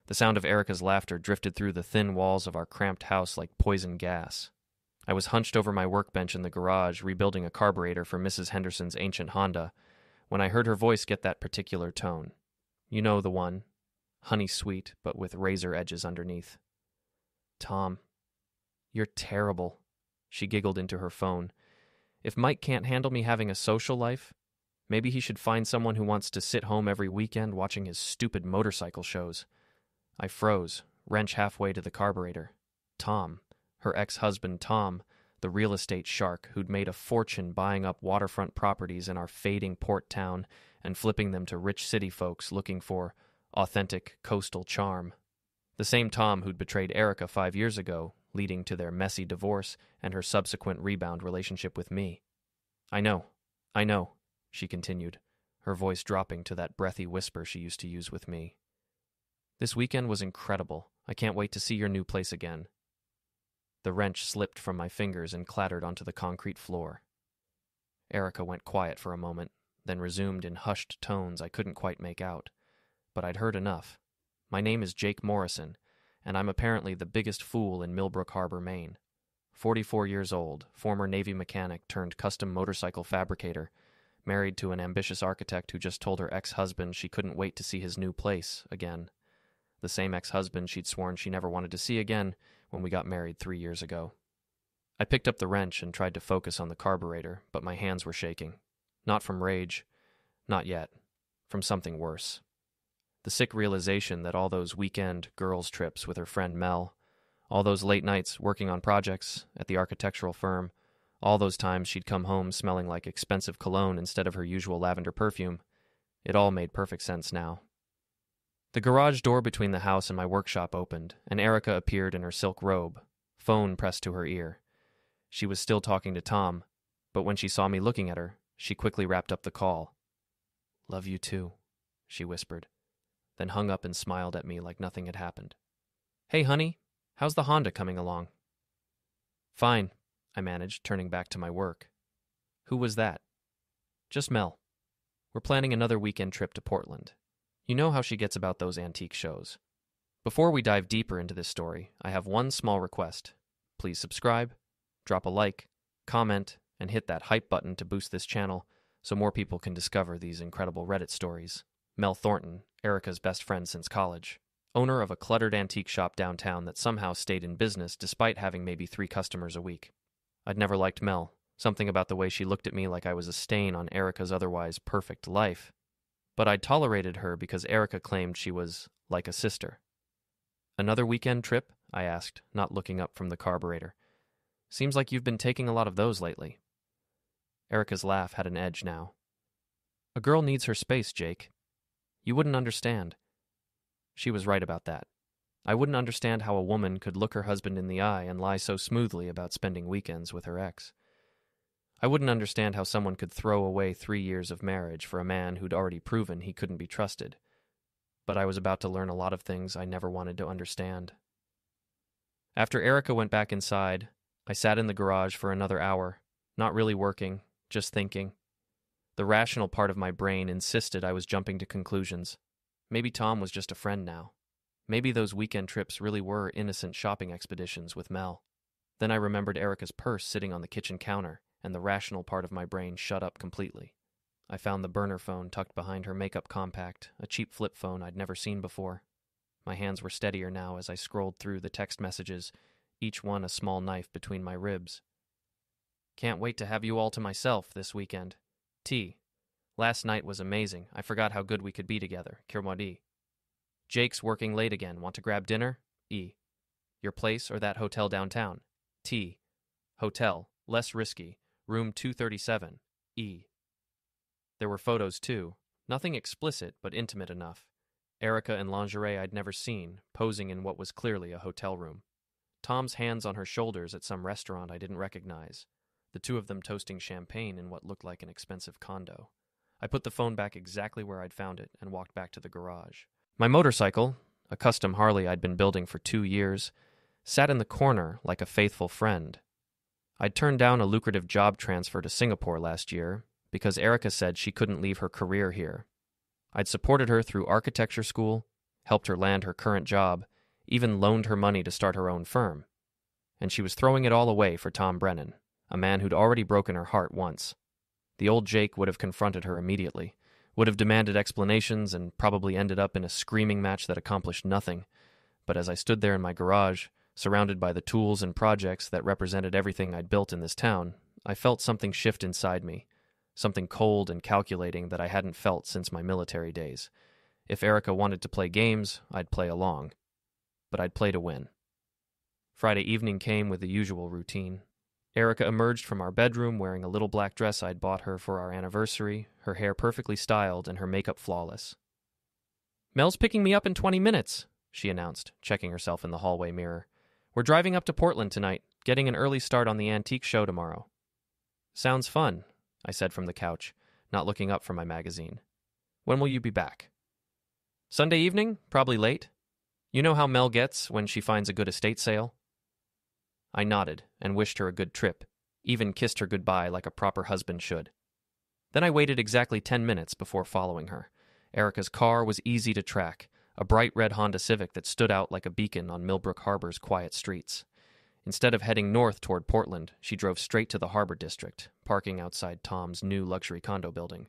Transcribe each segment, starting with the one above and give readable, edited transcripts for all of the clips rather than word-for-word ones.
The sound of Erica's laughter drifted through the thin walls of our cramped house like poison gas. I was hunched over my workbench in the garage, rebuilding a carburetor for Mrs. Henderson's ancient Honda, when I heard her voice get that particular tone. You know the one. Honey sweet, but with razor edges underneath. Tom, you're terrible, she giggled into her phone. If Mike can't handle me having a social life, maybe he should find someone who wants to sit home every weekend watching his stupid motorcycle shows. I froze, wrench halfway to the carburetor. Tom, her ex-husband Tom, the real estate shark who'd made a fortune buying up waterfront properties in our fading port town and flipping them to rich city folks looking for authentic coastal charm. The same Tom who'd betrayed Erica 5 years ago, leading to their messy divorce and her subsequent rebound relationship with me. I know, she continued, her voice dropping to that breathy whisper she used to use with me. This weekend was incredible. I can't wait to see your new place again. The wrench slipped from my fingers and clattered onto the concrete floor. Erica went quiet for a moment, then resumed in hushed tones I couldn't quite make out. But I'd heard enough. My name is Jake Morrison, and I'm apparently the biggest fool in Millbrook Harbor, Maine. 44 years old, former Navy mechanic turned custom motorcycle fabricator, married to an ambitious architect who just told her ex-husband she couldn't wait to see his new place again. The same ex-husband she'd sworn she never wanted to see again when we got married 3 years ago. I picked up the wrench and tried to focus on the carburetor, but my hands were shaking. Not from rage. Not yet. From something worse. The sick realization that all those weekend girls' trips with her friend Mel, all those late nights working on projects at the architectural firm, all those times she'd come home smelling like expensive cologne instead of her usual lavender perfume, it all made perfect sense now. The garage door between the house and my workshop opened, and Erica appeared in her silk robe, phone pressed to her ear. She was still talking to Tom, but when she saw me looking at her, she quickly wrapped up the call. "Love you too," she whispered, then hung up and smiled at me like nothing had happened. "Hey, honey, how's the Honda coming along?" "Fine," I managed, turning back to my work. "Who was that?" "Just Mel. We're planning another weekend trip to Portland. You know how she gets about those antique shows. Before we dive deeper into this story, I have one small request. Please subscribe, drop a like, comment, and hit that hype button to boost this channel so more people can discover these incredible Reddit stories. Mel Thornton, Erica's best friend since college, owner of a cluttered antique shop downtown that somehow stayed in business despite having maybe 3 customers a week. I'd never liked Mel, something about the way she looked at me like I was a stain on Erica's otherwise perfect life. But I'd tolerated her because Erica claimed she was like a sister. "Another weekend trip?" I asked, not looking up from the carburetor. "Seems like you've been taking a lot of those lately." Erica's laugh had an edge now. "A girl needs her space, Jake. You wouldn't understand." She was right about that. I wouldn't understand how a woman could look her husband in the eye and lie so smoothly about spending weekends with her ex. I wouldn't understand how someone could throw away 3 years of marriage for a man who'd already proven he couldn't be trusted. But I was about to learn a lot of things I never wanted to understand. After Erica went back inside, I sat in the garage for another hour, not really working, just thinking. The rational part of my brain insisted I was jumping to conclusions. Maybe Tom was just a friend now. Maybe those weekend trips really were innocent shopping expeditions with Mel. Then I remembered Erica's purse sitting on the kitchen counter, and the rational part of my brain shut up completely. I found the burner phone tucked behind her makeup compact, a cheap flip phone I'd never seen before. My hands were steadier now as I scrolled through the text messages, each one a small knife between my ribs. "Can't wait to have you all to myself this weekend. T. Last night was amazing. I forgot how good we could be together. Kirmadi. Jake's working late again. Want to grab dinner? E. Your place or that hotel downtown? T. Hotel. Less risky. Room 237. E. There were photos, too. Nothing explicit, but intimate enough. Erica in lingerie I'd never seen, posing in what was clearly a hotel room. Tom's hands on her shoulders at some restaurant I didn't recognize. The two of them toasting champagne in what looked like an expensive condo. I put the phone back exactly where I'd found it and walked back to the garage. My motorcycle, a custom Harley I'd been building for 2 years, sat in the corner like a faithful friend. I'd turned down a lucrative job transfer to Singapore last year because Erica said she couldn't leave her career here. I'd supported her through architecture school, helped her land her current job, even loaned her money to start her own firm. And she was throwing it all away for Tom Brennan, a man who'd already broken her heart once. The old Jake would have confronted her immediately, would have demanded explanations, and probably ended up in a screaming match that accomplished nothing. But as I stood there in my garage, surrounded by the tools and projects that represented everything I'd built in this town, I felt something shift inside me, something cold and calculating that I hadn't felt since my military days. If Erica wanted to play games, I'd play along. But I'd play to win. Friday evening came with the usual routine. Erica emerged from our bedroom wearing a little black dress I'd bought her for our anniversary, her hair perfectly styled and her makeup flawless. "Mel's picking me up in 20 minutes, she announced, checking herself in the hallway mirror. "We're driving up to Portland tonight, getting an early start on the antique show tomorrow." "Sounds fun," I said from the couch, not looking up from my magazine. "When will you be back?" "Sunday evening, probably late. You know how Mel gets when she finds a good estate sale?" I nodded and wished her a good trip, even kissed her goodbye like a proper husband should. Then I waited exactly 10 minutes before following her. Erica's car was easy to track, a bright red Honda Civic that stood out like a beacon on Millbrook Harbor's quiet streets. Instead of heading north toward Portland, she drove straight to the Harbor District, parking outside Tom's new luxury condo building.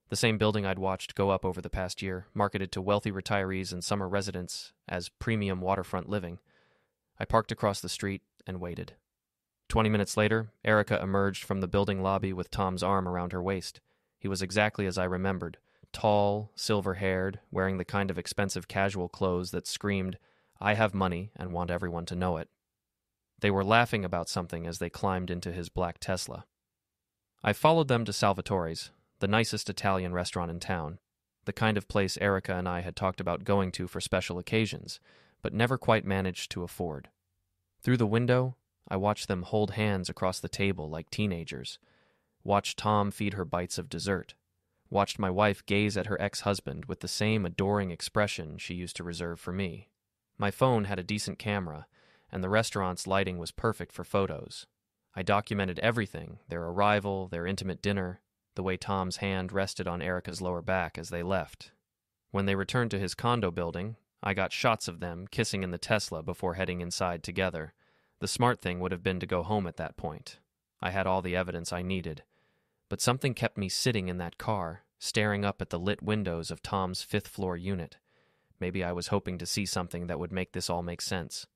The same building I'd watched go up over the past year, marketed to wealthy retirees and summer residents as premium waterfront living. I parked across the street and waited. 20 minutes later, Erica emerged from the building lobby with Tom's arm around her waist. He was exactly as I remembered, tall, silver-haired, wearing the kind of expensive casual clothes that screamed, "I have money and want everyone to know it." They were laughing about something as they climbed into his black Tesla. I followed them to Salvatore's, the nicest Italian restaurant in town, the kind of place Erica and I had talked about going to for special occasions, but never quite managed to afford. Through the window, I watched them hold hands across the table like teenagers, watched Tom feed her bites of dessert, watched my wife gaze at her ex-husband with the same adoring expression she used to reserve for me. My phone had a decent camera, and the restaurant's lighting was perfect for photos. I documented everything, their arrival, their intimate dinner, the way Tom's hand rested on Erica's lower back as they left. When they returned to his condo building, I got shots of them kissing in the Tesla before heading inside together. The smart thing would have been to go home at that point. I had all the evidence I needed. But something kept me sitting in that car, staring up at the lit windows of Tom's fifth-floor unit. Maybe I was hoping to see something that would make this all make sense.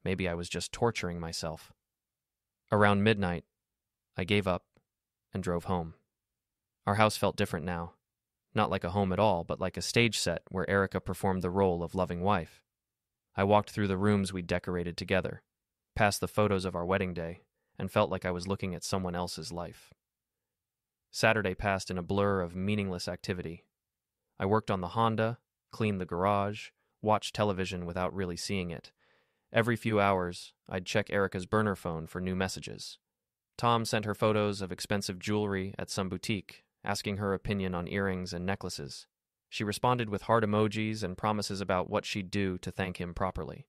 Maybe I was just torturing myself. Around midnight, I gave up and drove home. Our house felt different now. Not like a home at all, but like a stage set where Erica performed the role of loving wife. I walked through the rooms we'd decorated together, past the photos of our wedding day, and felt like I was looking at someone else's life. Saturday passed in a blur of meaningless activity. I worked on the Honda, cleaned the garage, watched television without really seeing it. Every few hours, I'd check Erica's burner phone for new messages. Tom sent her photos of expensive jewelry at some boutique, asking her opinion on earrings and necklaces. She responded with heart emojis and promises about what she'd do to thank him properly.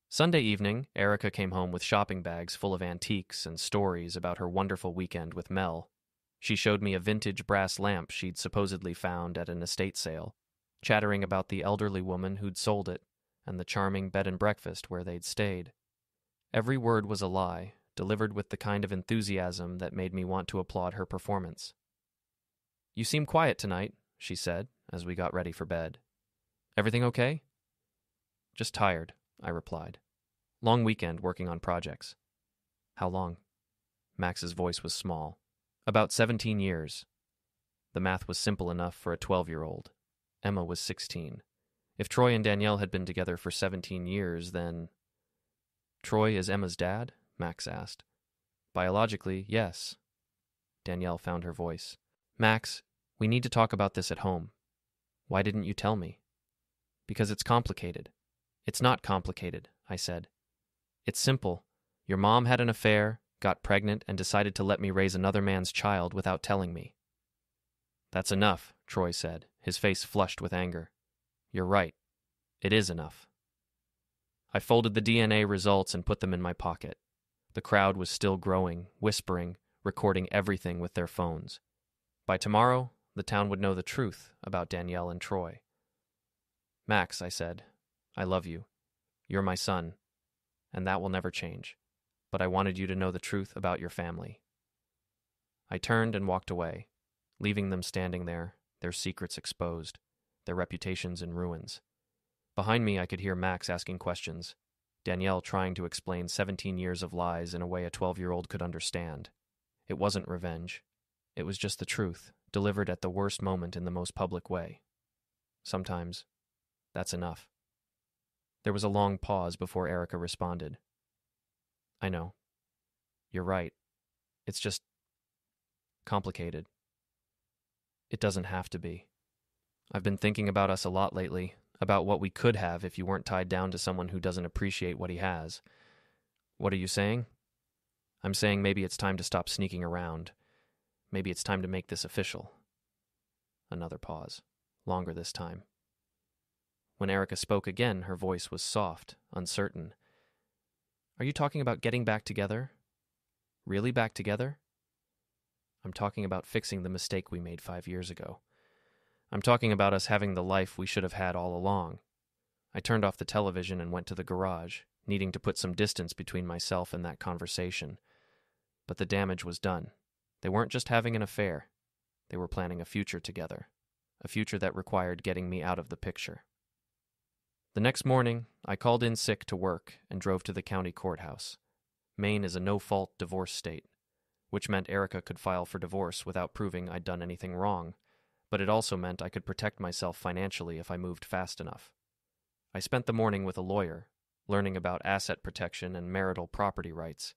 Sunday evening, Erica came home with shopping bags full of antiques and stories about her wonderful weekend with Mel. She showed me a vintage brass lamp she'd supposedly found at an estate sale, chattering about the elderly woman who'd sold it and the charming bed and breakfast where they'd stayed. Every word was a lie, delivered with the kind of enthusiasm that made me want to applaud her performance. "You seem quiet tonight," she said, as we got ready for bed. "Everything okay?" "Just tired," I replied. "Long weekend working on projects." "How long?" Max's voice was small. "About 17 years. The math was simple enough for a 12-year-old. Emma was 16. If Troy and Danielle had been together for 17 years, then... "Troy is Emma's dad?" Max asked. "Biologically, yes." Danielle found her voice. "Max, we need to talk about this at home. Why didn't you tell me?" "Because it's complicated." "It's not complicated," I said. "It's simple. Your mom had an affair, got pregnant, and decided to let me raise another man's child without telling me." "That's enough," Troy said, his face flushed with anger. "You're right. It is enough." I folded the DNA results and put them in my pocket. The crowd was still growing, whispering, recording everything with their phones. By tomorrow, the town would know the truth about Danielle and Troy. Max, I said, I love you. You're my son, and that will never change. But I wanted you to know the truth about your family. I turned and walked away, leaving them standing there, their secrets exposed, their reputations in ruins. Behind me, I could hear Max asking questions, Danielle trying to explain 17 years of lies in a way a 12-year-old could understand. It wasn't revenge. It was just the truth, delivered at the worst moment in the most public way. Sometimes, that's enough. There was a long pause before Erica responded. I know. You're right. It's just complicated. It doesn't have to be. I've been thinking about us a lot lately, about what we could have if you weren't tied down to someone who doesn't appreciate what he has. What are you saying? I'm saying maybe it's time to stop sneaking around. Maybe it's time to make this official. Another pause, longer this time. When Erica spoke again, her voice was soft, uncertain. Are you talking about getting back together? Really back together? I'm talking about fixing the mistake we made 5 years ago. I'm talking about us having the life we should have had all along. I turned off the television and went to the garage, needing to put some distance between myself and that conversation. But the damage was done. They weren't just having an affair. They were planning a future together, a future that required getting me out of the picture. The next morning, I called in sick to work and drove to the county courthouse. Maine is a no-fault divorce state, which meant Erica could file for divorce without proving I'd done anything wrong, but it also meant I could protect myself financially if I moved fast enough. I spent the morning with a lawyer, learning about asset protection and marital property rights.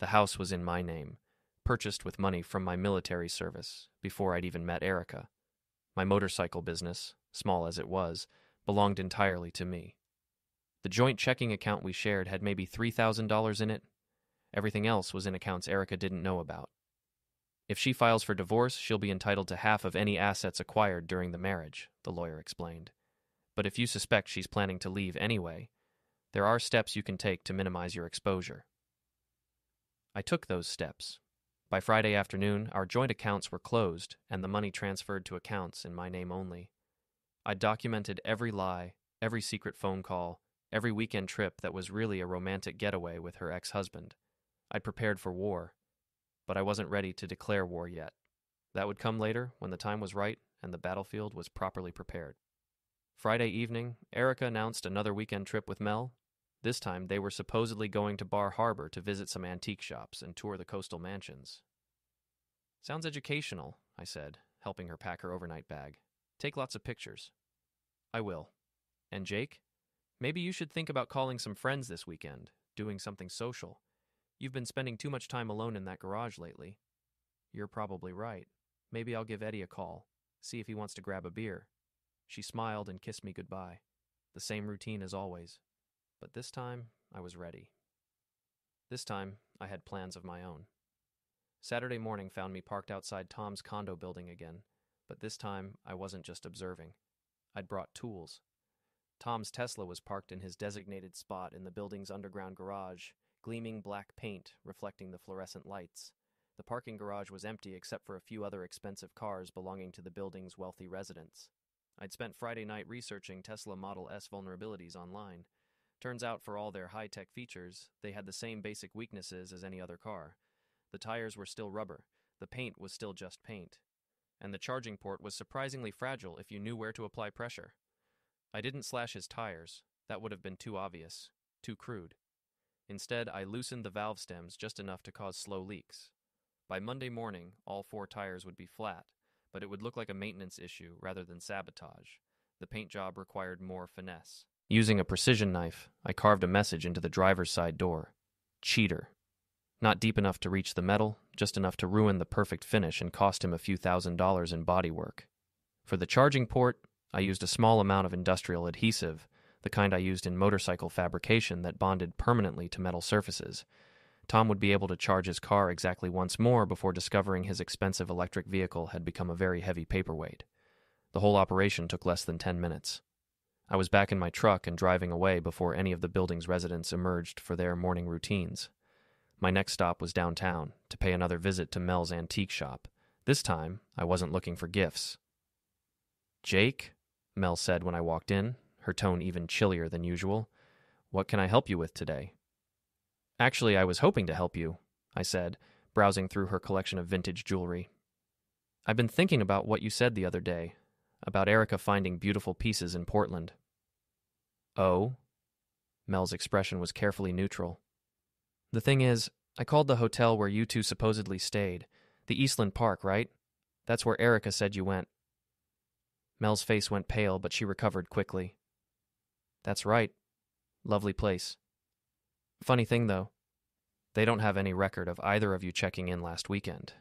The house was in my name, purchased with money from my military service before I'd even met Erica. My motorcycle business, small as it was, belonged entirely to me. The joint checking account we shared had maybe $3,000 in it. Everything else was in accounts Erica didn't know about. If she files for divorce, she'll be entitled to half of any assets acquired during the marriage, the lawyer explained. But if you suspect she's planning to leave anyway, there are steps you can take to minimize your exposure. I took those steps. By Friday afternoon, our joint accounts were closed and the money transferred to accounts in my name only. I documented every lie, every secret phone call, every weekend trip that was really a romantic getaway with her ex-husband. I'd prepared for war, but I wasn't ready to declare war yet. That would come later when the time was right and the battlefield was properly prepared. Friday evening, Erica announced another weekend trip with Mel. This time, they were supposedly going to Bar Harbor to visit some antique shops and tour the coastal mansions. Sounds educational, I said, helping her pack her overnight bag. Take lots of pictures. I will. And Jake? Maybe you should think about calling some friends this weekend, doing something social. You've been spending too much time alone in that garage lately. You're probably right. Maybe I'll give Eddie a call, see if he wants to grab a beer. She smiled and kissed me goodbye. The same routine as always. But this time, I was ready. This time, I had plans of my own. Saturday morning found me parked outside Tom's condo building again, but this time I wasn't just observing. I'd brought tools. Tom's Tesla was parked in his designated spot in the building's underground garage, gleaming black paint reflecting the fluorescent lights. The parking garage was empty except for a few other expensive cars belonging to the building's wealthy residents. I'd spent Friday night researching Tesla Model S vulnerabilities online. Turns out for all their high-tech features, they had the same basic weaknesses as any other car. The tires were still rubber, the paint was still just paint, and the charging port was surprisingly fragile if you knew where to apply pressure. I didn't slash his tires. That would have been too obvious, too crude. Instead, I loosened the valve stems just enough to cause slow leaks. By Monday morning, all 4 tires would be flat, but it would look like a maintenance issue rather than sabotage. The paint job required more finesse. Using a precision knife, I carved a message into the driver's side door. Cheater. Not deep enough to reach the metal, just enough to ruin the perfect finish and cost him a few $1,000s in bodywork. For the charging port, I used a small amount of industrial adhesive, the kind I used in motorcycle fabrication that bonded permanently to metal surfaces. Tom would be able to charge his car exactly once more before discovering his expensive electric vehicle had become a very heavy paperweight. The whole operation took less than 10 minutes. I was back in my truck and driving away before any of the building's residents emerged for their morning routines. My next stop was downtown, to pay another visit to Mel's antique shop. This time, I wasn't looking for gifts. "Jake?" Mel said when I walked in, her tone even chillier than usual. "What can I help you with today?" "Actually, I was hoping to help you," I said, browsing through her collection of vintage jewelry. "I've been thinking about what you said the other day, about Erica finding beautiful pieces in Portland." "Oh?" Mel's expression was carefully neutral. "The thing is, I called the hotel where you two supposedly stayed, the Eastland Park, right? That's where Erica said you went." Mel's face went pale, but she recovered quickly. "That's right. Lovely place. Funny thing, though, they don't have any record of either of you checking in last weekend.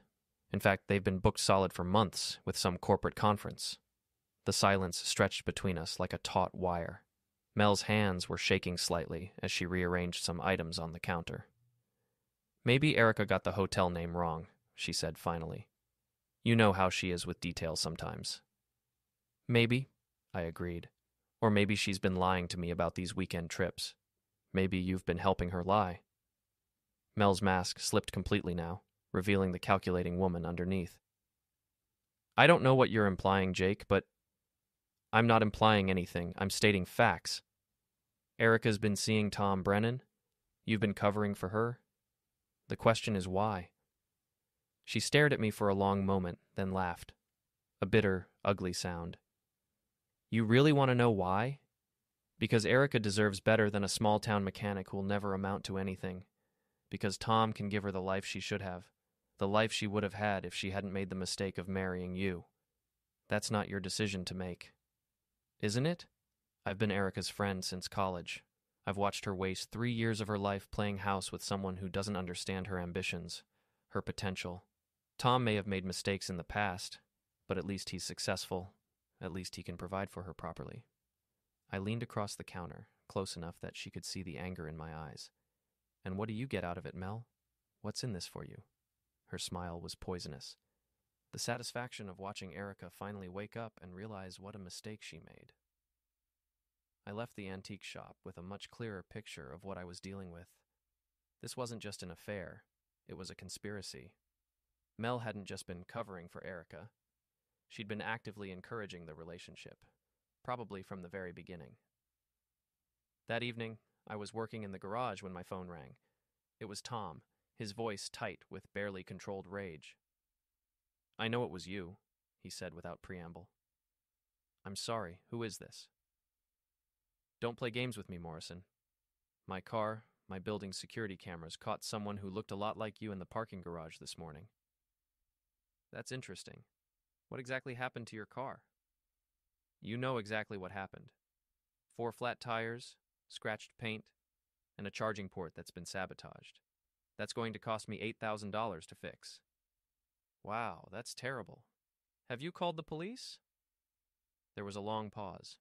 In fact, they've been booked solid for months with some corporate conference." The silence stretched between us like a taut wire. Mel's hands were shaking slightly as she rearranged some items on the counter. "Maybe Erica got the hotel name wrong," she said finally. "You know how she is with details sometimes." "Maybe," I agreed. "Or maybe she's been lying to me about these weekend trips. Maybe you've been helping her lie." Mel's mask slipped completely now, revealing the calculating woman underneath. "I don't know what you're implying, Jake, but—" "I'm not implying anything. I'm stating facts. Erica's been seeing Tom Brennan. You've been covering for her. The question is why." She stared at me for a long moment, then laughed. A bitter, ugly sound. "You really want to know why? Because Erica deserves better than a small-town mechanic who'll never amount to anything. Because Tom can give her the life she should have. The life she would have had if she hadn't made the mistake of marrying you. That's not your decision to make. Isn't it? I've been Erica's friend since college. I've watched her waste 3 years of her life playing house with someone who doesn't understand her ambitions, her potential. Tom may have made mistakes in the past, but at least he's successful. At least he can provide for her properly." I leaned across the counter, close enough that she could see the anger in my eyes. "And what do you get out of it, Mel? What's in this for you?" Her smile was poisonous. The satisfaction of watching Erica finally wake up and realize what a mistake she made. I left the antique shop with a much clearer picture of what I was dealing with. This wasn't just an affair, it was a conspiracy. Mel hadn't just been covering for Erica. She'd been actively encouraging the relationship, probably from the very beginning. That evening, I was working in the garage when my phone rang. It was Tom, his voice tight with barely controlled rage. "I know it was you," he said without preamble. "I'm sorry, who is this?" "Don't play games with me, Morrison. My car, my building's security cameras caught someone who looked a lot like you in the parking garage this morning." "That's interesting. What exactly happened to your car?" "You know exactly what happened. 4 flat tires, scratched paint, and a charging port that's been sabotaged. That's going to cost me $8,000 to fix." "Wow, that's terrible. Have you called the police?" There was a long pause.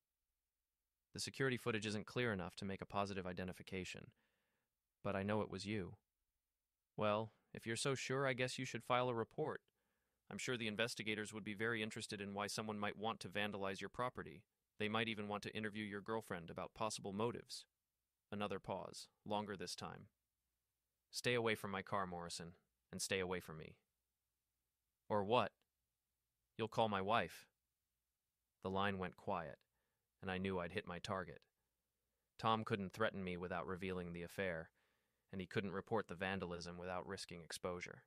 "The security footage isn't clear enough to make a positive identification, but I know it was you." "Well, if you're so sure, I guess you should file a report. I'm sure the investigators would be very interested in why someone might want to vandalize your property. They might even want to interview your girlfriend about possible motives." Another pause, longer this time. "Stay away from my car, Morrison, and stay away from me." "Or what? You'll call my wife." The line went quiet, and I knew I'd hit my target. Tom couldn't threaten me without revealing the affair, and he couldn't report the vandalism without risking exposure.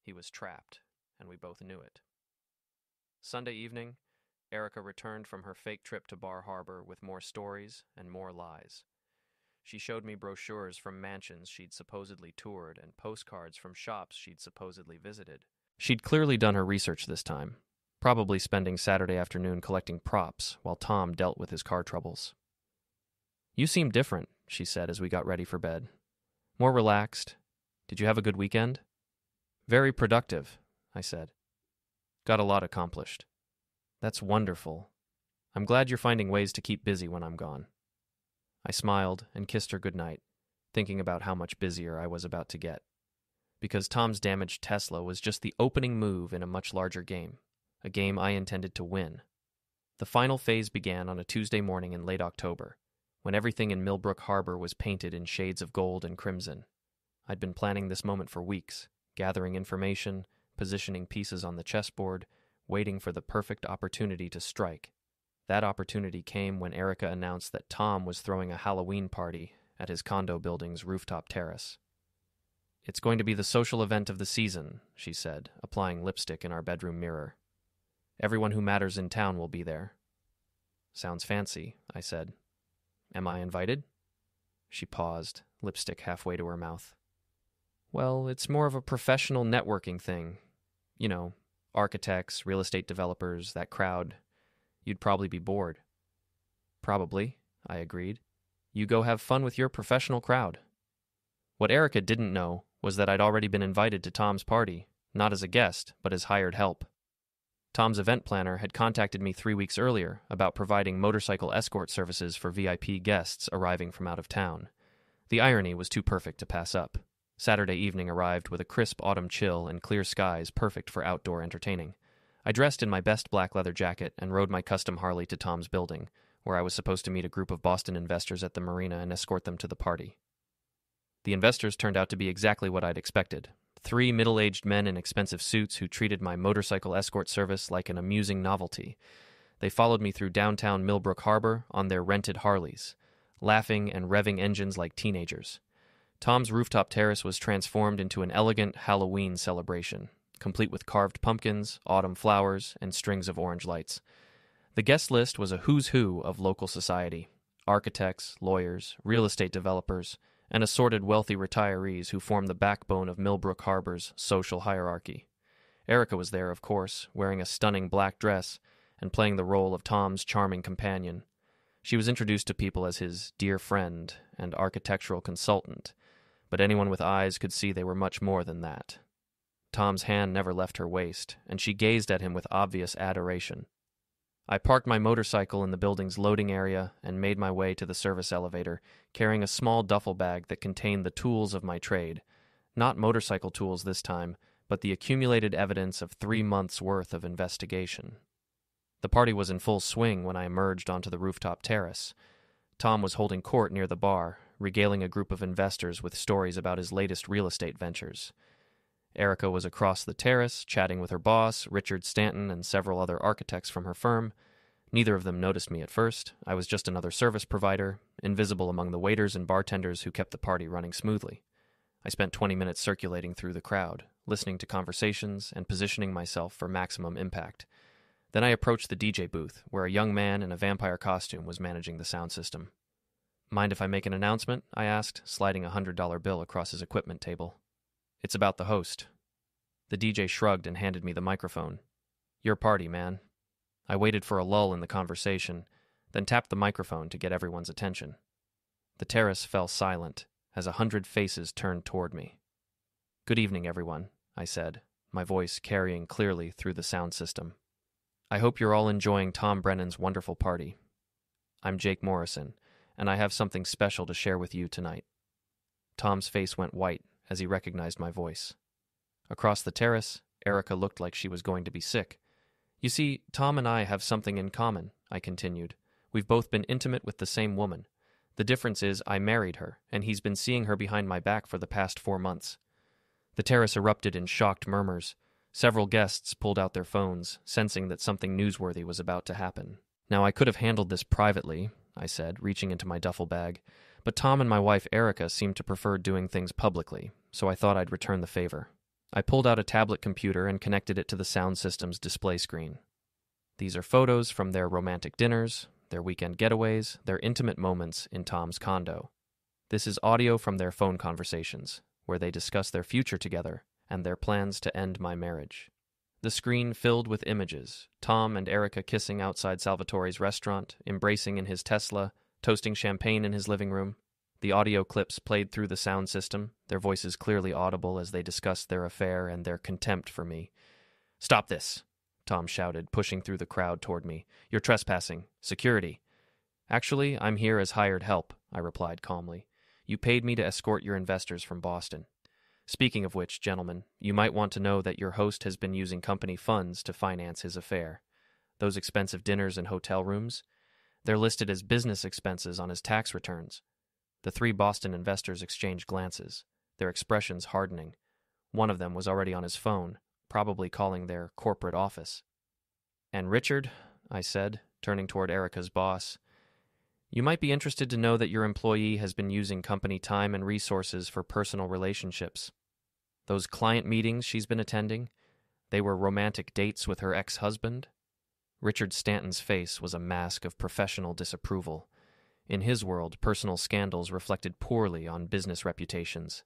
He was trapped, and we both knew it. Sunday evening, Erica returned from her fake trip to Bar Harbor with more stories and more lies. She showed me brochures from mansions she'd supposedly toured and postcards from shops she'd supposedly visited. She'd clearly done her research this time, probably spending Saturday afternoon collecting props while Tom dealt with his car troubles. "You seem different," she said as we got ready for bed. "More relaxed. Did you have a good weekend?" "Very productive," I said. "Got a lot accomplished." "That's wonderful. I'm glad you're finding ways to keep busy when I'm gone." I smiled and kissed her goodnight, thinking about how much busier I was about to get. Because Tom's damaged Tesla was just the opening move in a much larger game, a game I intended to win. The final phase began on a Tuesday morning in late October, when everything in Millbrook Harbor was painted in shades of gold and crimson. I'd been planning this moment for weeks, gathering information, positioning pieces on the chessboard, waiting for the perfect opportunity to strike. That opportunity came when Erica announced that Tom was throwing a Halloween party at his condo building's rooftop terrace. "It's going to be the social event of the season," she said, applying lipstick in our bedroom mirror. "Everyone who matters in town will be there." "Sounds fancy," I said. "Am I invited?" She paused, lipstick halfway to her mouth. "Well, it's more of a professional networking thing. You know, architects, real estate developers, that crowd. You'd probably be bored." "Probably," I agreed. "You go have fun with your professional crowd." What Erica didn't know was that I'd already been invited to Tom's party, not as a guest, but as hired help. Tom's event planner had contacted me 3 weeks earlier about providing motorcycle escort services for VIP guests arriving from out of town. The irony was too perfect to pass up. Saturday evening arrived with a crisp autumn chill and clear skies perfect for outdoor entertaining. I dressed in my best black leather jacket and rode my custom Harley to Tom's building, where I was supposed to meet a group of Boston investors at the marina and escort them to the party. The investors turned out to be exactly what I'd expected. 3 middle-aged men in expensive suits who treated my motorcycle escort service like an amusing novelty. They followed me through downtown Millbrook Harbor on their rented Harleys, laughing and revving engines like teenagers. Tom's rooftop terrace was transformed into an elegant Halloween celebration, complete with carved pumpkins, autumn flowers, and strings of orange lights. The guest list was a who's who of local society: architects, lawyers, real estate developers, and assorted wealthy retirees who formed the backbone of Millbrook Harbor's social hierarchy. Erica was there, of course, wearing a stunning black dress and playing the role of Tom's charming companion. She was introduced to people as his dear friend and architectural consultant, but anyone with eyes could see they were much more than that. Tom's hand never left her waist, and she gazed at him with obvious adoration. I parked my motorcycle in the building's loading area and made my way to the service elevator, carrying a small duffel bag that contained the tools of my trade. Not motorcycle tools this time, but the accumulated evidence of 3 months' worth of investigation. The party was in full swing when I emerged onto the rooftop terrace. Tom was holding court near the bar, regaling a group of investors with stories about his latest real estate ventures. Erica was across the terrace, chatting with her boss, Richard Stanton, and several other architects from her firm. Neither of them noticed me at first. I was just another service provider, invisible among the waiters and bartenders who kept the party running smoothly. I spent 20 minutes circulating through the crowd, listening to conversations and positioning myself for maximum impact. Then I approached the DJ booth, where a young man in a vampire costume was managing the sound system. "Mind if I make an announcement?" I asked, sliding a $100 bill across his equipment table. "It's about the host." The DJ shrugged and handed me the microphone. "Your party, man." I waited for a lull in the conversation, then tapped the microphone to get everyone's attention. The terrace fell silent as 100 faces turned toward me. "Good evening, everyone," I said, my voice carrying clearly through the sound system. "I hope you're all enjoying Tom Brennan's wonderful party. I'm Jake Morrison, and I have something special to share with you tonight." Tom's face went white as he recognized my voice. Across the terrace, Erica looked like she was going to be sick. "You see, Tom and I have something in common," I continued. "We've both been intimate with the same woman. The difference is I married her, and he's been seeing her behind my back for the past 4 months. The terrace erupted in shocked murmurs. Several guests pulled out their phones, sensing that something newsworthy was about to happen. "Now, I could have handled this privately," I said, reaching into my duffel bag, "but Tom and my wife Erica seem to prefer doing things publicly, so I thought I'd return the favor." I pulled out a tablet computer and connected it to the sound system's display screen. These are photos from their romantic dinners, their weekend getaways, their intimate moments in Tom's condo. This is audio from their phone conversations, where they discuss their future together and their plans to end my marriage. The screen filled with images: Tom and Erica kissing outside Salvatore's restaurant, embracing in his Tesla, toasting champagne in his living room. The audio clips played through the sound system, their voices clearly audible as they discussed their affair and their contempt for me. "Stop this!" Tom shouted, pushing through the crowd toward me. "You're trespassing. Security." "Actually, I'm here as hired help," I replied calmly. "You paid me to escort your investors from Boston. Speaking of which, gentlemen, you might want to know that your host has been using company funds to finance his affair. Those expensive dinners and hotel rooms, they're listed as business expenses on his tax returns." The 3 Boston investors exchanged glances, their expressions hardening. One of them was already on his phone, probably calling their corporate office. "And Richard," I said, turning toward Erica's boss. You might be interested to know that your employee has been using company time and resources for personal relationships. Those client meetings she's been attending, they were romantic dates with her ex-husband. Richard Stanton's face was a mask of professional disapproval. In his world, personal scandals reflected poorly on business reputations.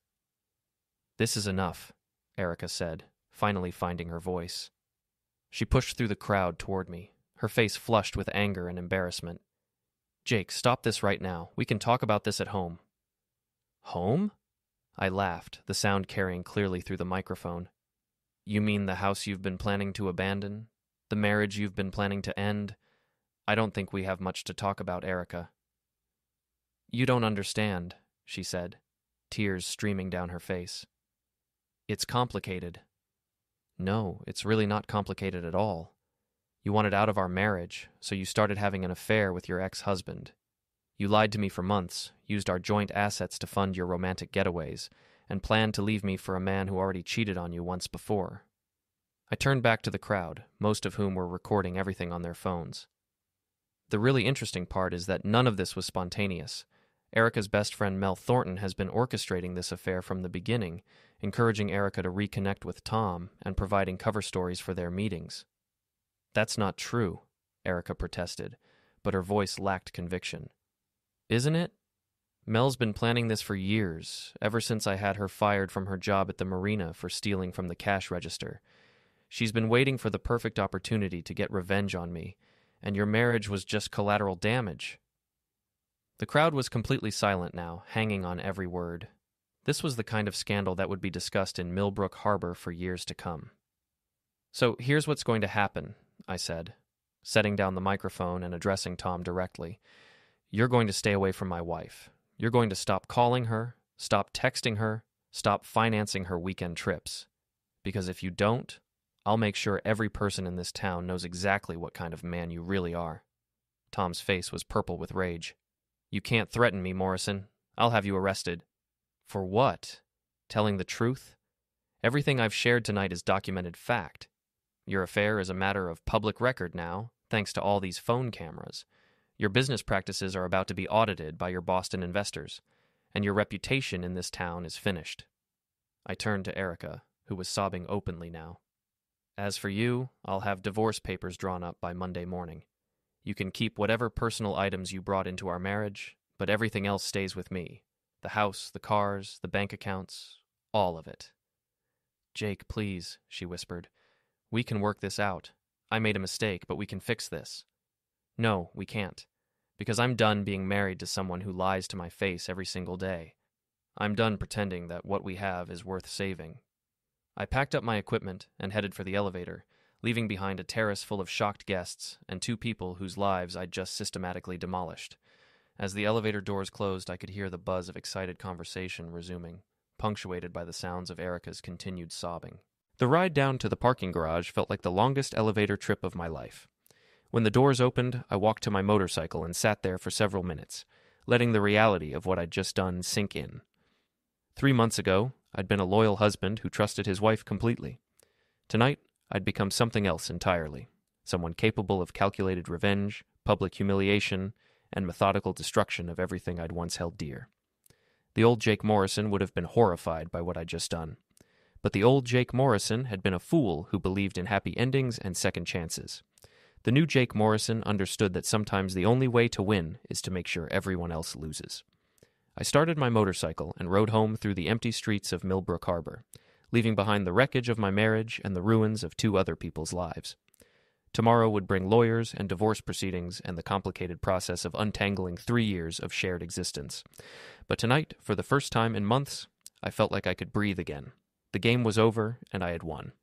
"This is enough," Erica said, finally finding her voice. She pushed through the crowd toward me, her face flushed with anger and embarrassment. "Jake, stop this right now. We can talk about this at home." "Home?" I laughed, the sound carrying clearly through the microphone. "You mean the house you've been planning to abandon? The marriage you've been planning to end? I don't think we have much to talk about, Erica." "You don't understand," she said, tears streaming down her face. "It's complicated." "No, it's really not complicated at all. You wanted out of our marriage, so you started having an affair with your ex-husband. You lied to me for months, used our joint assets to fund your romantic getaways, and planned to leave me for a man who already cheated on you once before." I turned back to the crowd, most of whom were recording everything on their phones. The really interesting part is that none of this was spontaneous. Erica's best friend Mel Thornton has been orchestrating this affair from the beginning, encouraging Erica to reconnect with Tom and providing cover stories for their meetings. "That's not true," Erica protested, but her voice lacked conviction. "Isn't it? Mel's been planning this for years, ever since I had her fired from her job at the marina for stealing from the cash register. She's been waiting for the perfect opportunity to get revenge on me, and your marriage was just collateral damage." The crowd was completely silent now, hanging on every word. This was the kind of scandal that would be discussed in Millbrook Harbor for years to come. "So here's what's going to happen," I said, setting down the microphone and addressing Tom directly. "You're going to stay away from my wife. You're going to stop calling her, stop texting her, stop financing her weekend trips. Because if you don't, I'll make sure every person in this town knows exactly what kind of man you really are." Tom's face was purple with rage. "You can't threaten me, Morrison. I'll have you arrested." "For what? Telling the truth? Everything I've shared tonight is documented fact. Your affair is a matter of public record now, thanks to all these phone cameras. Your business practices are about to be audited by your Boston investors, and your reputation in this town is finished." I turned to Erica, who was sobbing openly now. "As for you, I'll have divorce papers drawn up by Monday morning. You can keep whatever personal items you brought into our marriage, but everything else stays with me. The house, the cars, the bank accounts, all of it." "Jake, please," she whispered. "We can work this out. I made a mistake, but we can fix this." "No, we can't. Because I'm done being married to someone who lies to my face every single day. I'm done pretending that what we have is worth saving." I packed up my equipment and headed for the elevator, leaving behind a terrace full of shocked guests and two people whose lives I'd just systematically demolished. As the elevator doors closed, I could hear the buzz of excited conversation resuming, punctuated by the sounds of Erica's continued sobbing. The ride down to the parking garage felt like the longest elevator trip of my life. When the doors opened, I walked to my motorcycle and sat there for several minutes, letting the reality of what I'd just done sink in. 3 months ago, I'd been a loyal husband who trusted his wife completely. Tonight, I'd become something else entirely, someone capable of calculated revenge, public humiliation, and methodical destruction of everything I'd once held dear. The old Jake Morrison would have been horrified by what I'd just done. But the old Jake Morrison had been a fool who believed in happy endings and second chances. The new Jake Morrison understood that sometimes the only way to win is to make sure everyone else loses. I started my motorcycle and rode home through the empty streets of Millbrook Harbor, leaving behind the wreckage of my marriage and the ruins of 2 other people's lives. Tomorrow would bring lawyers and divorce proceedings and the complicated process of untangling 3 years of shared existence. But tonight, for the first time in months, I felt like I could breathe again. The game was over, and I had won.